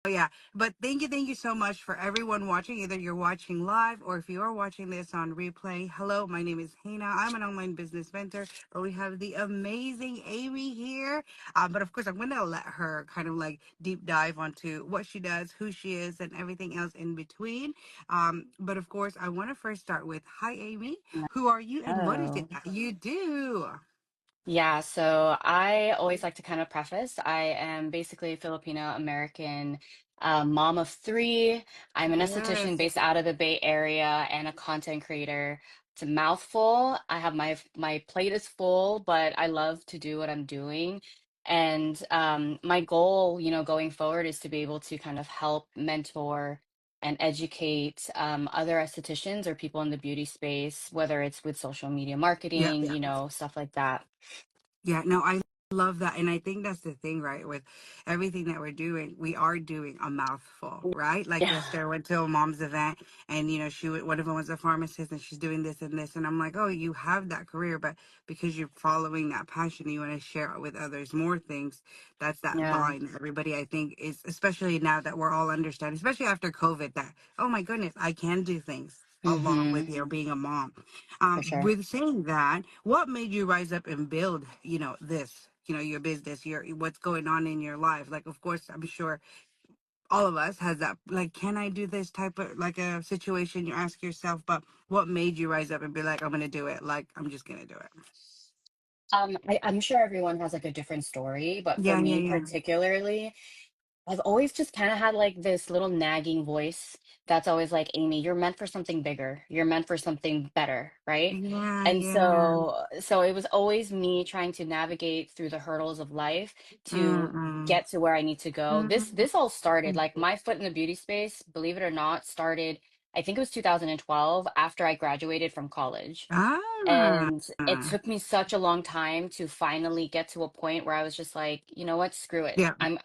Oh yeah, but thank you so much for everyone watching. Either you're watching live or if you are watching this on replay. Hello, my name is Hannah. I'm an online business mentor, but we have the amazing Amy here. But of course, I'm going to let her kind of like deep dive onto what she does, who she is, and everything else in between. But of course, I want to first start with, hi, Amy. Who are you, and what is it Oh, that you do? yeah. So I always like to kind of preface I am basically a Filipino American mom of three. I'm an esthetician Yes. based out of the Bay Area and a content creator. It's a mouthful. I have my plate is full, but I love to do what I'm doing. And my goal, going forward is to be able to kind of help mentor and educate other estheticians or people in the beauty space, whether it's with social media Yeah. marketing, stuff like that. Yeah, no, I love that. And I think that's the thing, right? With everything that we're doing, we are doing a mouthful, right? Like Yeah. yesterday, I went to a mom's event and, one of them was a pharmacist and she's doing this and this. And I'm like, oh, you have that career, but because you're following that passion, you want to share with others more things. That's that Yeah. line. Everybody, I think, is, especially now that we're all understanding, especially after COVID, that, oh my goodness, I can do things along Mm-hmm. with being a mom. For sure. With saying that, what made you rise up and build, this, your business, your what's going on in your life? Like, of course, I'm sure all of us has that. Like, can I do this type of like a situation? You ask yourself, but what made you rise up and be like, I'm gonna do it? Like, I'm just gonna do it. I'm sure everyone has like a different story, but for Yeah, yeah, me yeah. particularly, I've always just kind of had like this little nagging voice that's always like, Amy, you're meant for something bigger. You're meant for something better, right? Yeah, And yeah. so it was always me trying to navigate through the hurdles of life to Mm-mm. get to where I need to go. This all started Mm-mm. like my foot in the beauty space, believe it or not, started I think it was 2012 after I graduated from college. Ah. And it took me such a long time to finally get to a point where I was just like, you know what, screw it. Yeah. I'm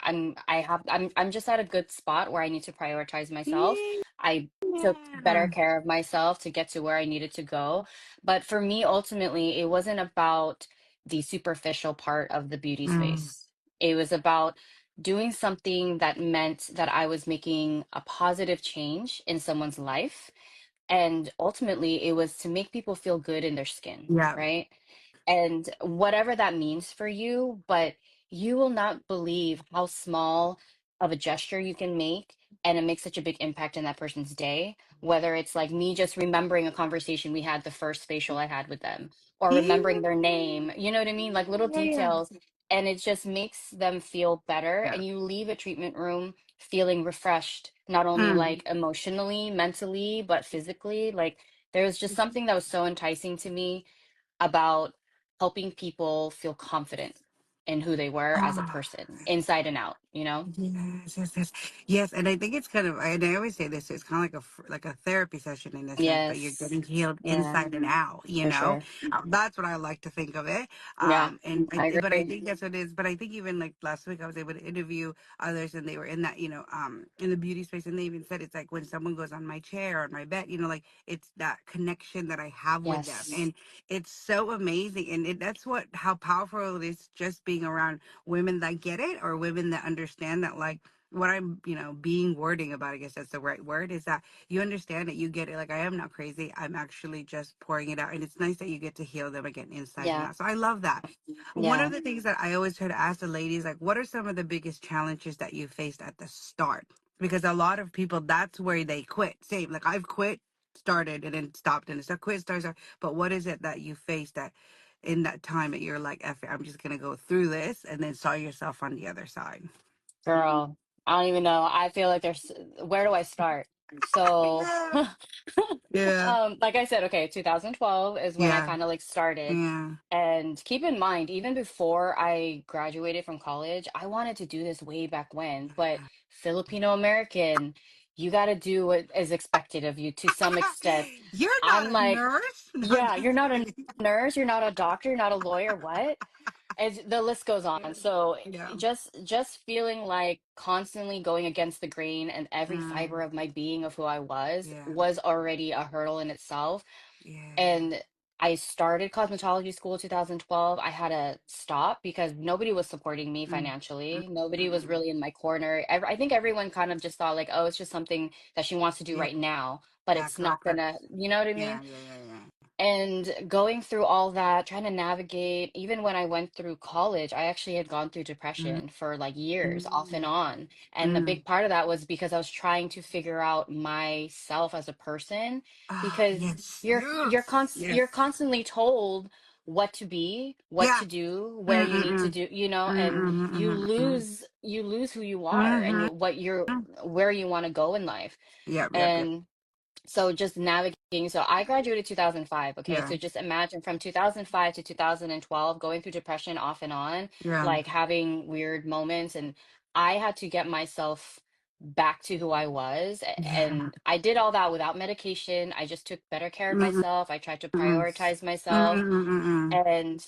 just at a good spot where I need to prioritize myself. Yeah. I took better care of myself to get to where I needed to go. But for me, ultimately, it wasn't about the superficial part of the beauty Mm. space. It was about doing something that meant that I was making a positive change in someone's life, and ultimately, it was to make people feel good in their skin, Yeah. right? And whatever that means for you, but you will not believe how small of a gesture you can make. And it makes such a big impact in that person's day, whether it's like me just remembering a conversation we had, the first facial I had with them, or remembering their name, you know what I mean? Like little Yeah. Yeah. details. And it just makes them feel better. Yeah. And you leave a treatment room feeling refreshed, not only Mm. like emotionally, mentally, but physically. Like there was just something that was so enticing to me about helping people feel confident in who they were as a Ah. person, inside and out, you know? Yes, yes, yes, yes. And I think it's kind of, and I always say this, it's kind of like like a therapy session in a sense, but you're Yes. getting healed Yeah, inside and out. for sure. That's what I like to think of it. Yeah, I But I agree. think that's what it is. But I think even like last week, I was able to interview others, and they were in that, in the beauty space, and they even said it's like when someone goes on my chair or on my bed, like it's that connection that I have with them, Yes. and it's so amazing, and that's what how powerful it is just being around women that get it or women that understand that, like what I'm being wording about, I guess that's the right word, is that you understand it, you get it, like I am not crazy, I'm actually just pouring it out, and it's nice that you get to heal them again inside and Yeah, out. So I love that. One of yeah. the things that I always try to ask the ladies, like, what are some of the biggest challenges that you faced at the start? Because a lot of people, that's where they quit. Same, like I've quit, started, and then stopped, and it's quit, start. But what is it that you faced that in that time that you're like, F it, I'm just gonna go through this, and then saw yourself on the other side? Girl, I don't even know. I feel like where do I start? So, Yeah. Yeah. like I said, okay, 2012 is when I Yeah. kind of like started. Yeah. And keep in mind, even before I graduated from college, I wanted to do this way back when, but Filipino American, you got to do what is expected of you to some extent. You're I'm not a like, nurse. No, I'm yeah, you're just not a kidding. nurse, you're not a doctor, you're not a lawyer, what? The list goes on. So Yeah. just feeling like constantly going against the grain and every fiber Mm, of my being of who I yeah. was already a hurdle in itself. Yeah. And I started cosmetology school 2012. I had to stop because nobody was supporting me Mm, mm, financially. Nobody was mm. really in my corner. I think everyone kind of just thought like, oh, it's just something that she wants to do Yeah, right now, but yeah, it's not correct, correct. gonna, you know what I mean? Yeah, yeah, yeah, yeah. And going through all that, trying to navigate, even when I went through college, I actually had gone through Mm, depression for like years, off and mm, on. And a mm. big part of that was because I was trying to figure out myself as a person, Ah, because yes, yes, you're yes. constantly told what to be, what Yeah. to do, where Mm, you mm, need to mm. do, Mm, and mm, mm, mm, you lose who you are and mm. what you're Mhm. where you want to go in life. Yep, yep, yep. And so just navigating. So I graduated 2005. Okay. Yeah, So just imagine from 2005 to 2012, going through depression off and on, yeah, like having weird moments. And I had to get myself back to who I was. yeah. And I did all that without medication. I just took better care of Mm, myself. I tried to mm, prioritize mm, myself. mm, mm, mm. And,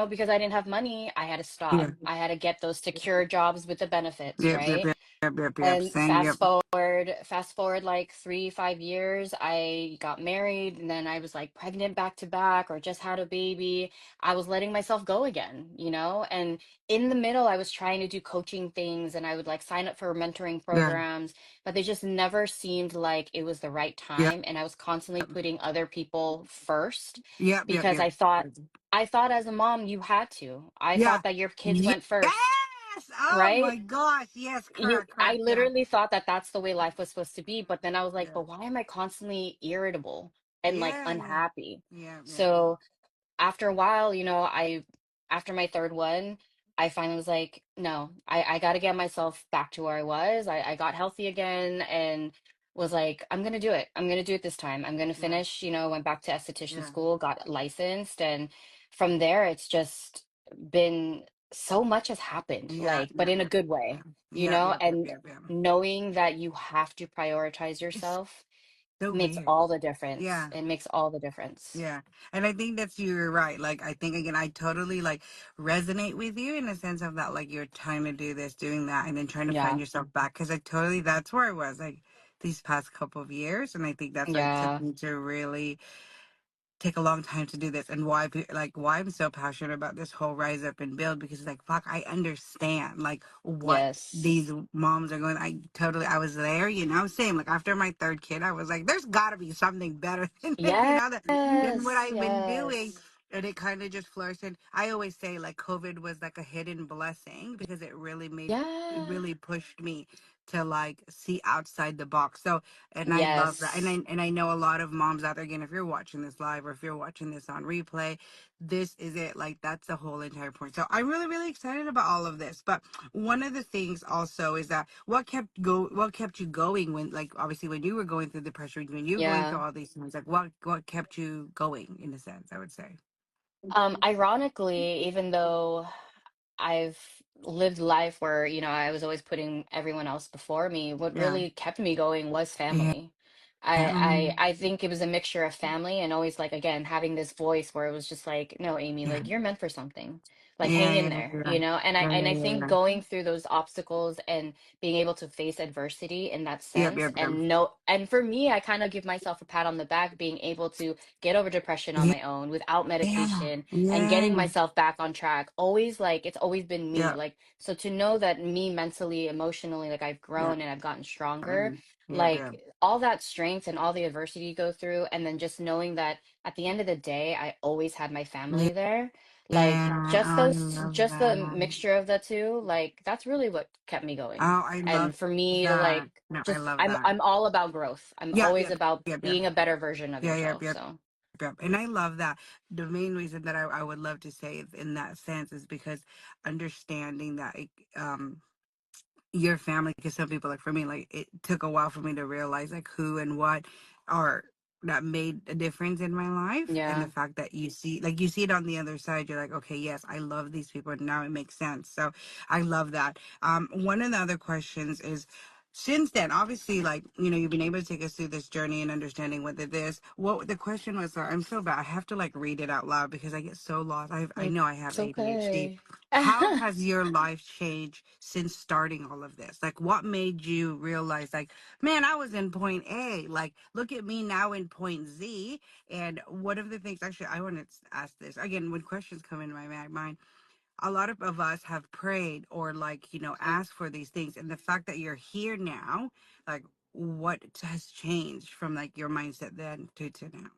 because I didn't have money, I had to stop. Yeah, I had to get those secure jobs with the benefits, yep, yep, right? yep, yep, yep, yep. And Same, yep. fast forward like 3, 5 years, I got married, and then I was like pregnant back to back, or just had a baby. I was letting myself go again, and in the middle, I was trying to do coaching things, and I would like sign up for mentoring Yeah, programs, but they just never seemed like it was the right yep, time. And I was constantly putting other people first yep, yep, because yep. I thought as a mom, you had to. I Yeah. thought that your kids Yes. went first, Oh right? my gosh. Yes, You correct, I correct. Yeah. literally thought that that's the way life was supposed to be, but then I was like, Yeah. but why am I constantly irritable and like Yeah, yeah. unhappy? Yeah, yeah, yeah. So after a while, after my third one, I finally was like, no, I got to get myself back to where I was. I got healthy again and was like, I'm going to do it. I'm going to do it this time. I'm going to Yeah. finish, went back to esthetician Yeah. school, got licensed. And from there, it's just been so much has happened, Yeah, like, but yeah, in a yeah. good Yeah. way, Yeah, yeah, yeah, and yeah, yeah. knowing that you have to prioritize It's yourself so makes weird. all the difference. Yeah. It makes all the difference. Yeah. And I think that's you're right. Like I think again I totally like resonate with you in the sense of that like you're trying to do this, doing that, and then trying to find Yeah. yourself back because I totally that's where I was like these past couple of years and I think that's why it took Yeah. me to really take a long time to do this and why like why I'm so passionate about this whole rise up and build because it's like fuck I understand like what Yes. these moms are going I was there same like after my third kid I was like there's got to be something better than this Yes. than what I've been doing Yes. and it kind of just flourished and I always say like COVID was like a hidden blessing because it Yeah. really pushed me to like see outside the box so and I love that. Yes. And I know a lot of moms out there, again, if you're watching this live or if you're watching this on replay, this is it. Like that's the whole entire point. So I'm really, really excited about all of this. But one of the things also is that what kept you going when like obviously when you were going through the pressure, when you were going through Yeah. all these things, like what kept you going in a sense, I would say. Ironically, even though I've lived life where, I was always putting everyone else before me, what Yeah. really kept me going was Yeah. family. I think it was a mixture of family and always like again having this voice where it was just like, no, Amy, Yeah. like you're meant for something. Like Yeah. hang in Yeah. there, Yeah. And I Yeah. and Yeah. I think Yeah. going through those obstacles and being able to face adversity in that Yep. sense Yep. Yep. and no and for me, I kind of give myself a pat on the back being able to get over depression on Yeah. my own without Yeah. medication and Yeah. getting myself back on track. Always like it's always been me. Yeah. Like so to know that me mentally, emotionally, like I've Yeah. grown and I've gotten stronger, Yeah. Yeah. like all that strength and all the adversity you go through, and then just knowing that at the end of the day, I always had my Yeah. family there. Like Yeah, oh, I love just the that. mixture of the two, like that's really what kept me going. Oh, I love And for me to that. like No, I just love that. I'm all about growth. I'm Yeah, always yep, about yep, yep. being a better version of Yeah, yep, yourself. yep, So yep. And I love that. The main reason that I would love to say it in that sense is because understanding that your family because some people like for me like it took a while for me to realize like who and what are that made a difference in my life and the yeah. fact that you see it on the other side you're like okay yes I love these people and now it makes sense so I love that one of the other questions is since then, obviously, like, you've been able to take us through this journey and understanding what it is. What the question was, sorry, I'm so bad. I have to like read it out loud because I get so lost. I know I have It's ADHD. okay. How has your life changed since starting all of this? Like, what made you realize, like, man, I was in point A. Like, look at me now in point Z. And one of the things, actually, I want to ask this again when questions come into my mind, a lot of us have prayed or like asked for these things, and the fact that you're here now, like, what has changed from like your mindset then to now?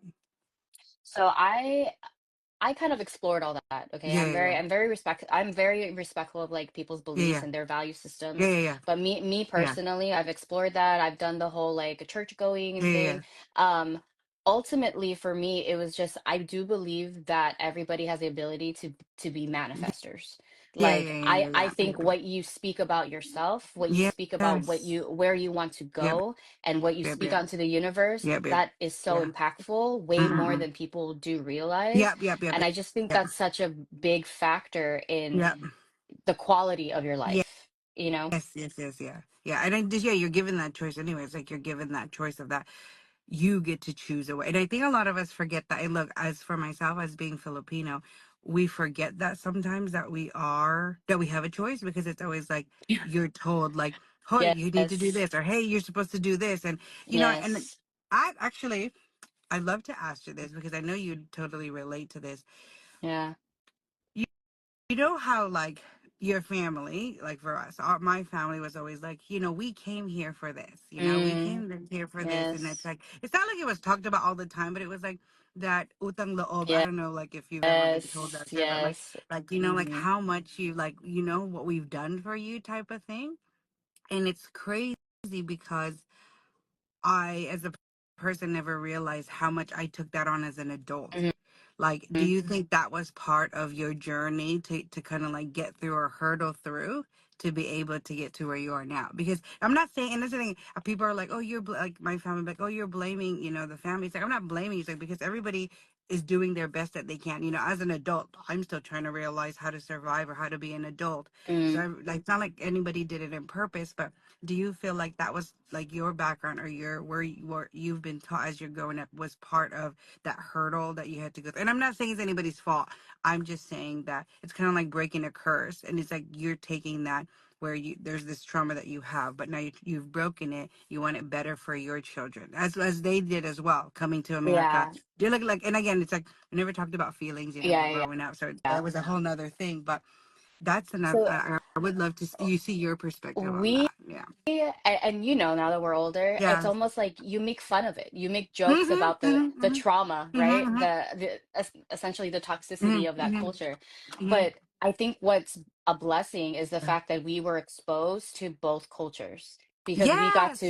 So I kind of explored all that. Okay. Yeah, yeah, I'm very respectful of like people's yeah, beliefs yeah, and their value yeah, systems. yeah, yeah, But me yeah, personally, I've explored that. I've done the whole like church going yeah, and yeah, thing. yeah, Um, Ultimately for me, it was just I do believe that everybody has the ability to be manifestors. yeah, Like yeah, yeah, I yeah, think what you speak about yourself, what you yeah. speak about Yes. where you want to Yep, go and what you yep, speak yep, onto the universe, yep, yep, that is so yeah. impactful, way more Mm-mm-mm. than people do realize. Yep, yep, yep, And yep, I just think yep, that's such a big factor in yep. the quality of your Yeah. life, you know? Yes, yes, yes, yeah, yeah. And I just, yeah, you're given that choice anyways. Like, you're given that choice of that you get to choose a way. And I think a lot of us forget that. And look, as for myself, as being Filipino, we forget that sometimes that we have a choice, because it's always like you're told, like, hey, you need to do Yes. this, or hey, you're supposed to do this. And, and Yes. I actually, I'd love to ask you this because I know you totally relate to this. Yeah. You know how, like, your family, like for us, my family was always like, we came here for this, we Mm, came here for this. And it's yes. like, it's not like it was talked about all the time, but it was like that utang loob. I don't know, like, if you've ever been told Yes. that term, but like, Yes. like Hmm. how much you, like, what we've done for you type of thing. And it's crazy because I, as a person, never realized how much I took that on as an adult. Hmm. Like, do you think that was part of your journey to kind of like get through or hurdle through to be able to get to where you are now? Because I'm not saying, and this is the thing, people are like, oh, like my family, like, oh, you're blaming, the family. It's like, I'm not blaming you. It's like, because everybody is doing their best that they can. As an adult, I'm still trying to realize how to survive or how to be an adult. So, Mm. like, it's not like anybody did it on purpose, but do you feel like that was like your background or your where you've been taught as you're growing up was part of that hurdle that you had to go through? And I'm not saying it's anybody's fault. I'm just saying that it's kind of like breaking a curse, and it's like you're taking that where there's this trauma that you have, but now you've broken it. You want it better for your children, as they did as well, coming to America. Yeah. Do you look like? And again, it's like we never talked about feelings, Yeah. Yeah. growing up, so Yeah. that was a whole nother thing. But that's enough. So I would love to see your perspective on we that. Yeah. and now that we're older, it's Yeah. almost like you make fun of it. You make jokes Mhm. about Mhm. the Mhm. trauma, right? Mhm. Essentially the toxicity Mhm. of that Mhm. culture. Mhm. But I think what's a blessing is the fact that we were exposed to both cultures because Yes.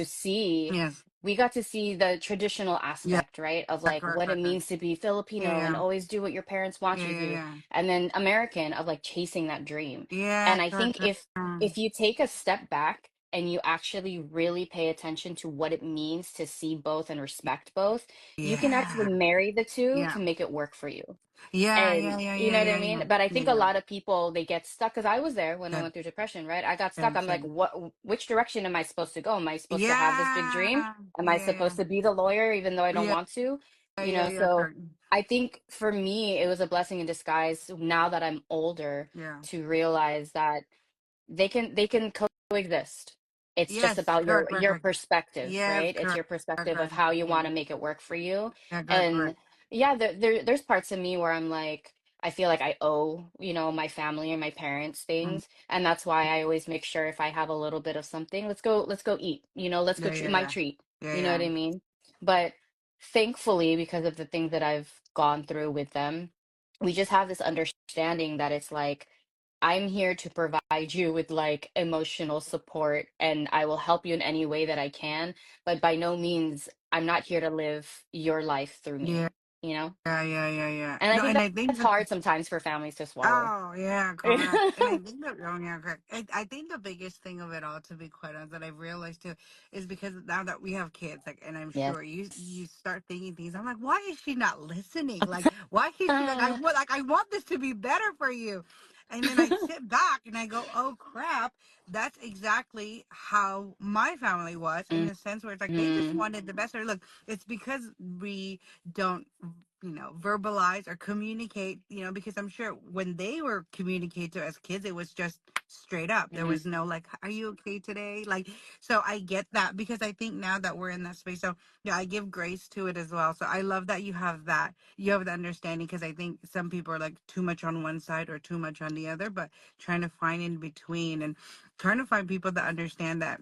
Yes. we got to see the traditional Yeah. aspect, right? Of like Correct. what it Correct. Correct. means to be Yeah. Filipino and Yeah. always do what your parents want Yeah. you to Yeah. do. Yeah. And then American of like chasing that dream. Yeah. And I Correct. think Correct. if you take a step back and you actually really pay attention to what it means to see both and respect both, you can actually Yeah. marry the two Yeah. to make it work for you. Yeah. Yeah. And Yeah. you Yeah. know what I Yeah. mean? Yeah. But I Yeah. think a Yeah. lot of people they get stuck because I was there when I Good. went through depression, right? I got stuck. Same. I'm like, Same. which direction am I supposed to go? Am I supposed to have this big dream? Yeah. Am I Yeah. Yeah. supposed to be the lawyer even though I don't Yeah. want to? Yeah. Yeah. So Correct. I think for me it was a blessing in disguise now that I'm older Yeah. to realize that they can coexist. It's just Yes. about Correct. Correct. your Correct. perspective, Yes. right? It's Correct. your Correct. perspective of Correct. how you Yeah. want to make it work for you. Yeah. Correct. And Correct. yeah, there's parts of me where I'm like, I feel like I owe, my family and my parents Mm. things. And that's why I always make sure if I have a little bit of something, let's go eat, let's go Yeah. Yeah. my Yeah. treat. Yeah. You know what Yeah. I mean? But thankfully, because of the things that I've gone through with them, we just have this understanding that it's like I'm here to provide you with like emotional support and I will help you in any way that I can, but by no means I'm not here to live your life through Yeah. me, you know? Yeah. Yeah. Yeah. Yeah. And I No, think and I think that's hard sometimes for families to swallow. oh yeah, correct. And I think that oh yeah, correct. I think the biggest thing of it all, to be quite honest, that I've realized too, is because now that we have kids, like, and I'm Yes. sure you start thinking things. I'm like, why is she not listening? Like, why is she like I want this to be better for you? And then I sit back and I go, oh crap, that's exactly how my family was, in the sense where it's like they just Mm-hmm. wanted the best. Or look, it's because we don't, verbalize or communicate, because I'm sure when they were communicated to as kids, it was just straight up. There was no like, are you okay today? Like, so I get that, because I think now that we're in that space. So yeah, I give grace to it as well. So I love that you have the understanding, because I think some people are like too much on one side or too much on the other, but trying to find in between, and trying to find people that understand that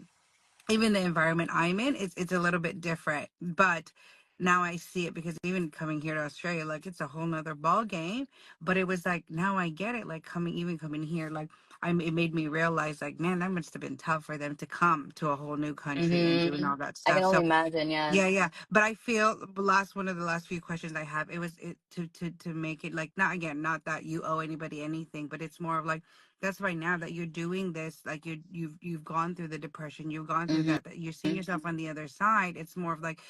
even the environment I'm in, it's a little bit different. But now I see it, because even coming here to Australia, like it's a whole nother ball game. But it was like, now I get it. Like coming here, like it made me realize, like, man, that must have been tough for them to come to a whole new country and doing Mm-hmm. all that I can stuff. only So imagine, yeah. yeah, yeah. But I feel the last one of the last few questions I have, it was it to make it like, not again, not that you owe anybody anything, but it's more of like, that's why now that you're doing this, like you've gone through the depression, you've gone through Mm-hmm. that you're seeing yourself on the other side. It's more of like,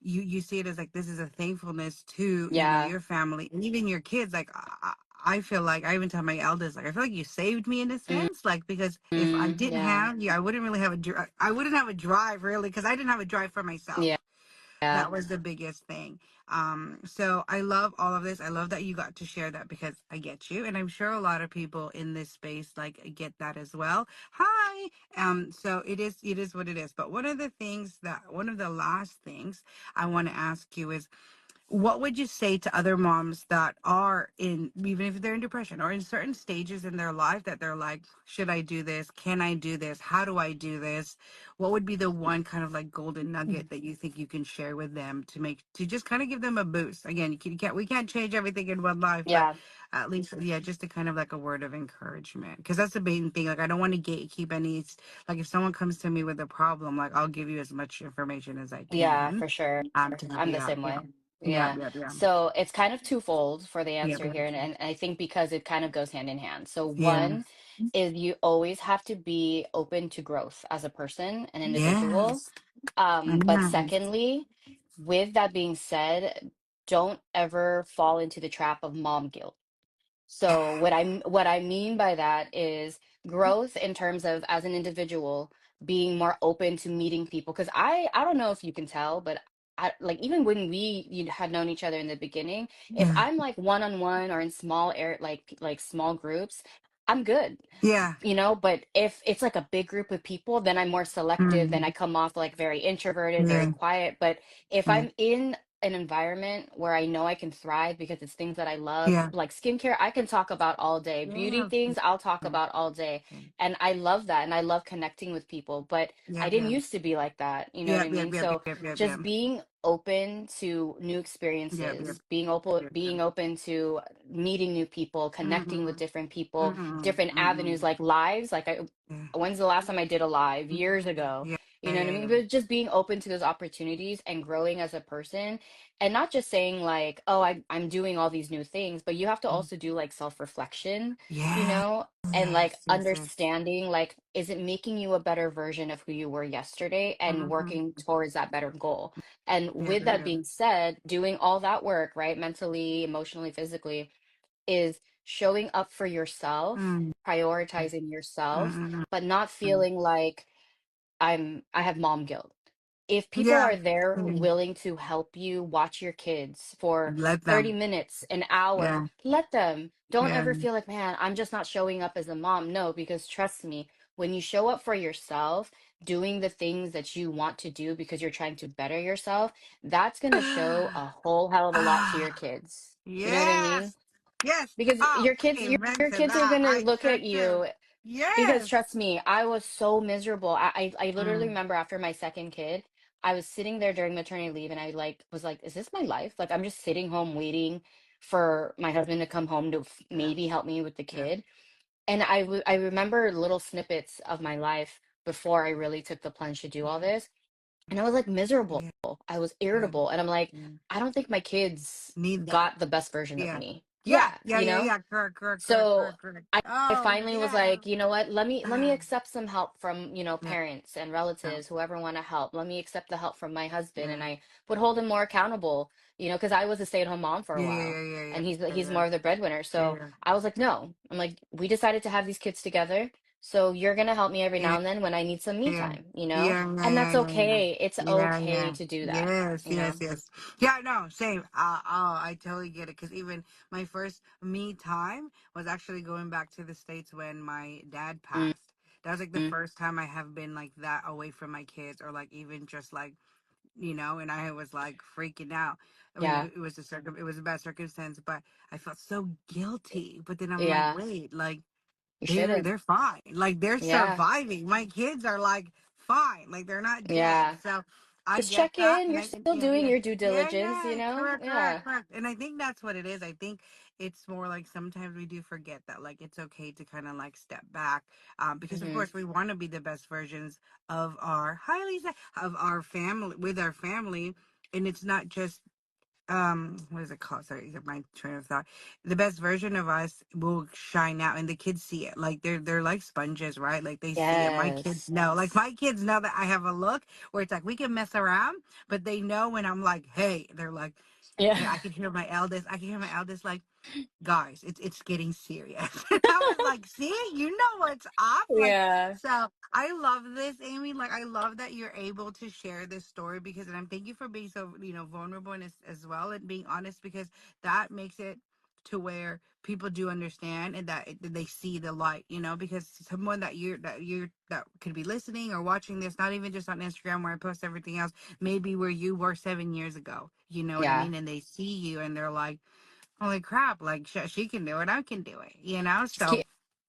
you see it as like, this is a thankfulness to, Yeah. your family and even your kids. Like I feel like, I even tell my eldest, like, I feel like you saved me in a sense, like, because if I Mm-hmm. didn't Yeah. have you, I wouldn't really have I wouldn't have a drive, really, because I didn't have a drive for myself. Yeah. Yeah. That was the biggest thing. So I love all of this. I love that you got to share that, because I get you, and I'm sure a lot of people in this space like get that as well. Hi. So it is what it is. But one of the last things I want to ask you is, what would you say to other moms that are in, even if they're in depression or in certain stages in their life, that they're like, should I do this? Can I do this? How do I do this? What would be the one kind of like golden nugget that you think you can share with them to just kind of give them a boost? Again, we can't change everything in one life, but Yeah. at least, yeah, just a kind of like a word of encouragement, because that's the main thing. Like, I don't want to gatekeep any. Like, if someone comes to me with a problem, like, I'll give you as much information as I Yeah, can, for sure. to help I'm you the out. same Yeah. way. Yeah, Yeah. yeah, yeah. So it's kind of twofold for the Yeah, answer here. And I think because it kind of goes hand in hand. So yeah, one is you always have to be open to growth as a person, an individual. yes, But yes, secondly, with that being said, don't ever fall into the trap of mom guilt. So what I mean by that is growth in terms of as an individual being more open to meeting people. Because I don't know if you can tell, but I like even when you had known each other in the beginning, if yeah, I'm like one on one or in small air like small groups, I'm good, yeah, but if it's like a big group of people, then I'm more selective, then I mm, come off like very introverted, very yeah, quiet. But if yeah, I'm in an environment where I know I can thrive because it's things that I love, yeah, like skincare, I can talk about all day. Beauty yeah, things, I'll talk about all day. And I love that. And I love connecting with people. But I yeah, didn't yeah, used to be like that. You know what yeah, I yeah, mean? yeah, So yeah, yeah, yeah, just being open to new yeah, yeah, experiences, yeah, being open to meeting new people, connecting with mm-mm, different people, mm-mm, different avenues mm-mm, like lives. Like yeah, when's the last time I did a live? Years ago. yeah, You yeah, know what I yeah, mean? yeah, But just being open to those opportunities and growing as a person and not just saying like, oh, I'm doing all these new things, but you have to also do like self-reflection, you yes, know, and like yes, yes, yes, understanding like, is it making you a better version of who you were yesterday and mm-hmm, working towards that better goal? And yeah, with yeah, that yeah, being said, doing all that work, right, mentally, emotionally, physically, is showing up for yourself, mm, prioritizing yourself, mm, but not mm, feeling like I have mom guilt. If people yeah, are there mm, willing to help you watch your kids for let 30 them, minutes, an hour, yeah, let them. Don't yeah, ever feel like, man, I'm just not showing up as a mom. No, because trust me, when you show up for yourself, doing the things that you want to do because you're trying to better yourself, that's going to show a whole hell of a lot to your ah, kids. You know what I mean? yes, yes, Because oh, your kids amen your to kids are that. going to I look sure at do. you because Yes. trust me, I was so miserable. I literally Mm, remember after my second kid, I was sitting there during maternity leave and I was like, is this my life? Like I'm just sitting home waiting for my husband to come home to yeah, maybe help me with the yeah, kid. And I remember little snippets of my life before I really took the plunge to do all yeah, this. And I was like miserable. yeah, I was yeah, irritable. And I'm like, yeah. I don't think my kids Need that. got the best version of Yeah. me. Yeah, Yeah, yeah, you yeah, know? yeah. Correct, correct, correct, So correct, correct. I Oh, finally was yeah. like, you know what? Let me accept some help from, Yeah, parents and yeah, relatives, whoever want to help. Let me accept the help from my husband, yeah, and I would hold him more accountable, because I was a stay-at-home mom for a yeah, yeah, while, yeah, yeah, and he's yeah, more of the breadwinner. yeah, So yeah, I was like, no. I'm like, we decided to have these kids together. So you're gonna help me every yeah, now and then when I need some me yeah, time, yeah, yeah, And yeah, that's yeah, yeah. okay. It's Yeah, okay yeah. to do that, Yes, you yes, know? yes. Yeah, no, same. Oh, I totally get it. Because even my first me time was actually going back to the States when my dad passed. That was like the Mm-hmm. first time I have been like that away from my kids, or like even just like, and I was like freaking out. I mean, Yeah. it was it was a bad circumstance, but I felt so guilty. But then I'm like, Yeah. wait, like You they're shouldn't. they're fine. Like they're Yeah. surviving. My kids are like fine. Like they're not dead. Yeah. So I Just get check that, in. and You're I can still yeah doing yeah your due yeah diligence, yeah correct Yeah. correct correct. And I think that's what it is. I think it's more like sometimes we do forget that like it's okay to kind of like step back, because of Hmm. course we want to be the best versions of our of our family with our family, and it's not just what is it called, sorry, my train of thought. The best version of us will shine out and the kids see it. Like they're like sponges, right? Like they see it. My kids Yes. know, like my kids know that I have a look where it's like we can mess around, but they know when I'm like, hey, they're like, Yeah. and I can hear my eldest like, guys, it's getting serious. And I was like, see, you know what's up. Like, Yeah. so I love this, Amy. Like, I love that you're able to share this story because, and I'm thank you for being so, vulnerable and as well and being honest because that makes it to where people do understand and that they see the light, because someone that could be listening or watching this, not even just on Instagram where I post everything else, maybe where you were 7 years ago, you know what I Yeah. mean? And they see you and they're like, holy crap, like she can do it, I can do it. Just So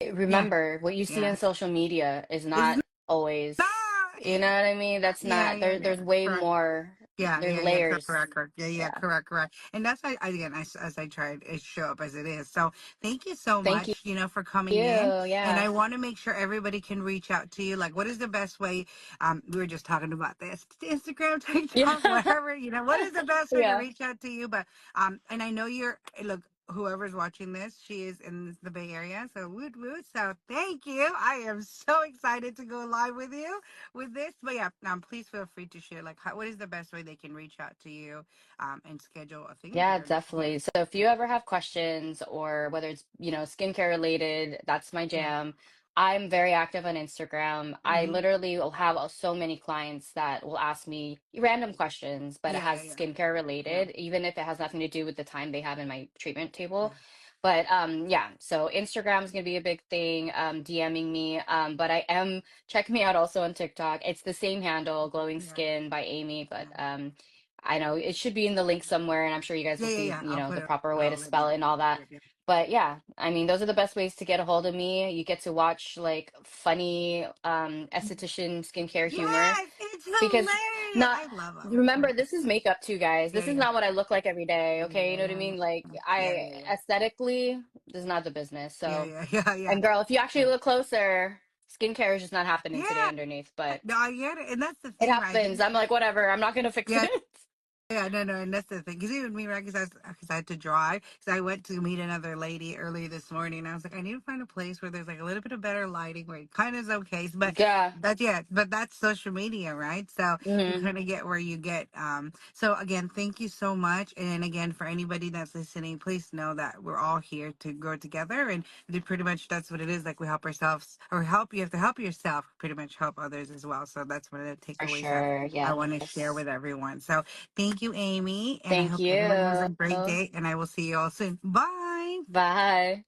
yeah, remember what you see yeah, on social media is it's not always, not you know what I mean? That's yeah, not yeah, there. yeah, There's way correct. more. Yeah, There's yeah, yeah, layers. correct. Yeah, yeah, Yeah. correct, correct. And that's why, again, as I tried, it show up as it is. So thank you so Thank much, for you. coming in. And Yeah. I want to make sure everybody can reach out to you. Like, what is the best way? We were just talking about this. Instagram, Yeah. TikTok, whatever, what is the best way to Yeah. reach out to you? But and I know look, whoever's watching this, she is in the Bay Area. So woot woot. So thank you. I am so excited to go live with you with this. But yeah, please feel free to share like what is the best way they can reach out to you and schedule a thing Yeah, or yeah. definitely. So if you ever have questions or whether it's, skincare related, that's my Yeah. jam. I'm very active on Instagram. I Mm-hmm. literally will have so many clients that will ask me random questions, but it Yeah, has yeah, yeah. skincare Yeah. related, even if it has nothing to do with the time they have in my treatment Yeah. table. But yeah, so Instagram is gonna be a big thing, DMing me. But I am check me out also on TikTok. It's the same handle, Glowing Yeah. Skin by Amy, but Yeah. I know it should be in the link somewhere, and I'm sure you guys Yeah, will yeah, see, yeah. I'll put the it proper way to all in spell it and all that. yeah. But yeah, I mean, those are the best ways to get a hold of me. You get to watch like funny esthetician skincare humor Yes, it's because hilarious. not I love them. remember this is makeup too, guys. Yeah, This is yeah. not what I look like every day, Yeah, okay? You yeah, know what I yeah, mean? Like yeah, I yeah, yeah. aesthetically, this is not the business. Yeah, So, yeah, yeah, yeah. and girl, if you actually Yeah. look closer, skincare is just not happening today Yeah. underneath, but No, I get it. And that's the it thing, right? I happens. think I'm like, whatever, I'm not gonna fix yeah, it. yeah, no, no, and that's the thing. Because even me, right? Because I had to drive. Because I went to meet another lady earlier this morning. And I was like, I need to find a place where there's like a little bit of better lighting, where it kind of is okay. But Yeah. but that's social media, right? So you Hmm. kind of get where you get. So again, thank you so much. And again, for anybody that's listening, please know that we're all here to grow together. And pretty much that's what it is. Like we help ourselves, or help you have to help yourself. Pretty much help others as well. So that's one of the For takeaways that sure. I want to share Yes. with everyone. So thank you, Amy. And I Thank hope everybody has you. a great day. And I will see you all soon. Bye. Bye.